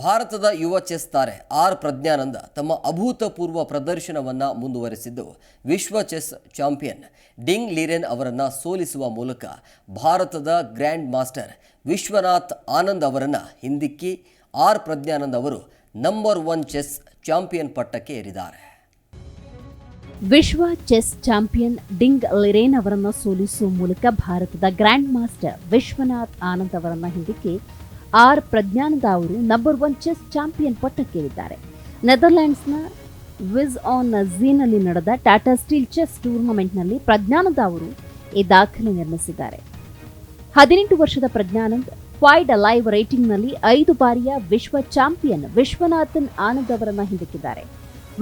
ಭಾರತದ ಯುವ ಚೆಸ್ ತಾರೆ ಆರ್ ಪ್ರಜ್ಞಾನಂದ ತಮ್ಮ ಅಭೂತಪೂರ್ವ ಪ್ರದರ್ಶನವನ್ನು ಮುಂದುವರೆಸಿದ್ದು ವಿಶ್ವ ಚೆಸ್ ಚಾಂಪಿಯನ್ ಡಿಂಗ್ ಲಿರೆನ್ ಅವರನ್ನು ಸೋಲಿಸುವ ಮೂಲಕ ಭಾರತದ ಗ್ರ್ಯಾಂಡ್ ಮಾಸ್ಟರ್ ವಿಶ್ವನಾಥ್ ಆನಂದ್ ಅವರನ್ನು ಹಿಂದಿಕ್ಕಿ ಆರ್ ಪ್ರಜ್ಞಾನಂದ್ ಅವರು ನಂಬರ್ 1 ಚೆಸ್ ಚಾಂಪಿಯನ್ ಪಟ್ಟಕ್ಕೆ ಏರಿದ್ದಾರೆ. ವಿಶ್ವ ಚೆಸ್ ಚಾಂಪಿಯನ್ ಡಿಂಗ್ ಲಿರೆನ್ ಅವರನ್ನು ಸೋಲಿಸುವ ಮೂಲಕ ಭಾರತದ ಗ್ರ್ಯಾಂಡ್ ಮಾಸ್ಟರ್ ವಿಶ್ವನಾಥ್ ಆನಂದ್ ಅವರನ್ನು ಹಿಂದಿಕ್ಕಿ ಆರ್ ಪ್ರಜ್ಞಾನಂದ ಅವರು ನಂಬರ್ 1 ಚೆಸ್ ಚಾಂಪಿಯನ್ ಪಟ್ಟಕ್ಕೇರಿದ್ದಾರೆ. ನೆದರ್ಲ್ಯಾಂಡ್ಸ್ನ ವಿಸ್ ಆನ್ ಝೀನಲ್ಲಿ ನಡೆದ ಟಾಟಾ ಸ್ಟೀಲ್ ಚೆಸ್ ಟೂರ್ನಮೆಂಟ್ನಲ್ಲಿ ಪ್ರಜ್ಞಾನಂದ ಅವರು ಈ ದಾಖಲೆ ನಿರ್ಮಿಸಿದ್ದಾರೆ. 18 ವರ್ಷದ ಪ್ರಜ್ಞಾನಂದ್ ಕ್ವೈಡ್ ಲೈವ್ ರೇಟಿಂಗ್ನಲ್ಲಿ 5 ಬಾರಿಯ ವಿಶ್ವ ಚಾಂಪಿಯನ್ ವಿಶ್ವನಾಥನ್ ಆನಂದ್ ಅವರನ್ನು ಹಿಂದಿಕ್ಕಿದ್ದಾರೆ.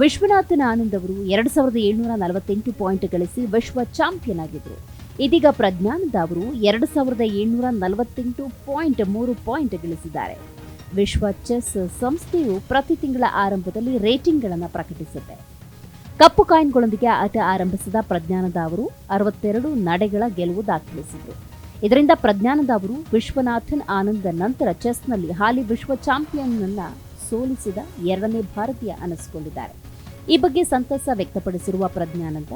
ವಿಶ್ವನಾಥನ್ ಆನಂದ್ ಅವರು 2748 ಪಾಯಿಂಟ್ ಗಳಿಸಿ ವಿಶ್ವ ಚಾಂಪಿಯನ್ ಆಗಿದ್ದರು. ಇದೀಗ ಪ್ರಜ್ಞಾನಂದ ಅವರು 2748.3 ಪಾಯಿಂಟ್ ಗಳಿಸಿದ್ದಾರೆ. ವಿಶ್ವ ಚೆಸ್ ಸಂಸ್ಥೆಯು ಪ್ರತಿ ತಿಂಗಳ ಆರಂಭದಲ್ಲಿ ರೇಟಿಂಗ್ಗಳನ್ನು ಪ್ರಕಟಿಸುತ್ತೆ. ಕಪ್ಪು ಕಾಯಿನ್ಗಳೊಂದಿಗೆ ಆಟ ಆರಂಭಿಸಿದ ಪ್ರಜ್ಞಾನಂದ ಅವರು 62 ನಡೆಗಳ ಗೆಲುವು ದಾಖಲಿಸಿದರು. ಇದರಿಂದ ಪ್ರಜ್ಞಾನಂದ ಅವರು ವಿಶ್ವನಾಥನ್ ಆನಂದ್ ನಂತರ ಚೆಸ್ನಲ್ಲಿ ಹಾಲಿ ವಿಶ್ವ ಚಾಂಪಿಯನ್ನ ಸೋಲಿಸಿದ 2ನೇ ಭಾರತೀಯ ಅನಿಸಿಕೊಂಡಿದ್ದಾರೆ. ಈ ಬಗ್ಗೆ ಸಂತಸ ವ್ಯಕ್ತಪಡಿಸಿರುವ ಪ್ರಜ್ಞಾನಂದ,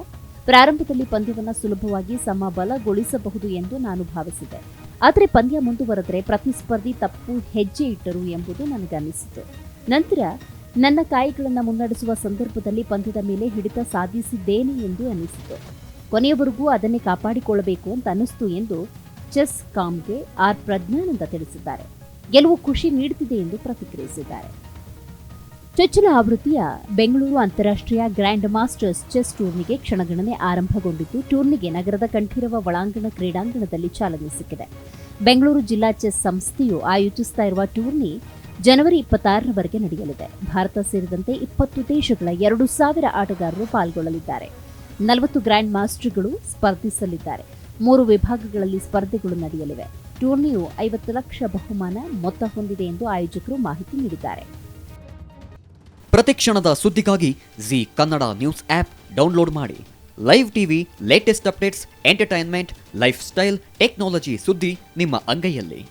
ಪ್ರಾರಂಭದಲ್ಲಿ ಪಂದ್ಯವನ್ನು ಸುಲಭವಾಗಿ ಸಮಬಲಗೊಳಿಸಬಹುದು ಎಂದು ನಾನು ಭಾವಿಸಿದೆ. ಆದರೆ ಪಂದ್ಯ ಮುಂದುವರೆದರೆ ಪ್ರತಿಸ್ಪರ್ಧಿ ತಪ್ಪು ಹೆಜ್ಜೆ ಇಟ್ಟರು ಎಂಬುದು ನನಗನ್ನಿಸಿತು. ನಂತರ ನನ್ನ ಕಾಯಿಗಳನ್ನು ಮುನ್ನಡೆಸುವ ಸಂದರ್ಭದಲ್ಲಿ ಪಂದ್ಯದ ಮೇಲೆ ಹಿಡಿತ ಸಾಧಿಸಿದ್ದೇನೆ ಎಂದು ಅನ್ನಿಸಿತು. ಕೊನೆಯವರೆಗೂ ಅದನ್ನೇ ಕಾಪಾಡಿಕೊಳ್ಳಬೇಕು ಅಂತ ಅನ್ನಿಸ್ತು ಎಂದು ಚೆಸ್ ಕಾಮ್ಗೆ ಆರ್ ಪ್ರಜ್ಞಾನಂದ ತಿಳಿಸಿದ್ದಾರೆ. ಗೆಲುವು ಖುಷಿ ನೀಡುತ್ತಿದೆ ಎಂದು ಪ್ರತಿಕ್ರಿಯಿಸಿದ್ದಾರೆ. ಚೊಚ್ಚಲ ಆವೃತ್ತಿಯ ಬೆಂಗಳೂರು ಅಂತಾರಾಷ್ಟ್ರೀಯ ಗ್ರ್ಯಾಂಡ್ ಮಾಸ್ಟರ್ಸ್ ಚೆಸ್ ಟೂರ್ನಿಗೆ ಕ್ಷಣಗಣನೆ ಆರಂಭಗೊಂಡಿದ್ದು, ಟೂರ್ನಿಗೆ ನಗರದ ಕಂಠೀರವ ಒಳಾಂಗಣ ಕ್ರೀಡಾಂಗಣದಲ್ಲಿ ಚಾಲನೆ ಸಿಕ್ಕಿದೆ. ಬೆಂಗಳೂರು ಜಿಲ್ಲಾ ಚೆಸ್ ಸಂಸ್ಥೆಯು ಆಯೋಜಿಸುತ್ತಾ ಇರುವ ಟೂರ್ನಿ ಜನವರಿ 26ರವರೆಗೆ ನಡೆಯಲಿದೆ. ಭಾರತ ಸೇರಿದಂತೆ 20 ದೇಶಗಳ 2000 ಆಟಗಾರರು ಪಾಲ್ಗೊಳ್ಳಲಿದ್ದಾರೆ. 40 ಗ್ರ್ಯಾಂಡ್ ಮಾಸ್ಟರ್ಗಳು ಸ್ಪರ್ಧಿಸಲಿದ್ದಾರೆ. 3 ವಿಭಾಗಗಳಲ್ಲಿ ಸ್ಪರ್ಧೆಗಳು ನಡೆಯಲಿವೆ. ಟೂರ್ನಿಯು 50 ಲಕ್ಷ ಬಹುಮಾನ ಮೊತ್ತ ಹೊಂದಿದೆ ಎಂದು ಆಯೋಜಕರು ಮಾಹಿತಿ ನೀಡಿದ್ದಾರೆ. ಪ್ರತಿಕ್ಷಣದ ಸುದ್ದಿಗಾಗಿ Zee Kannada news app download ಮಾಡಿ. Live TV, latest updates, entertainment, lifestyle, technology ಸುದ್ದಿ ನಿಮ್ಮ ಅಂಗೈಯಲ್ಲಿ.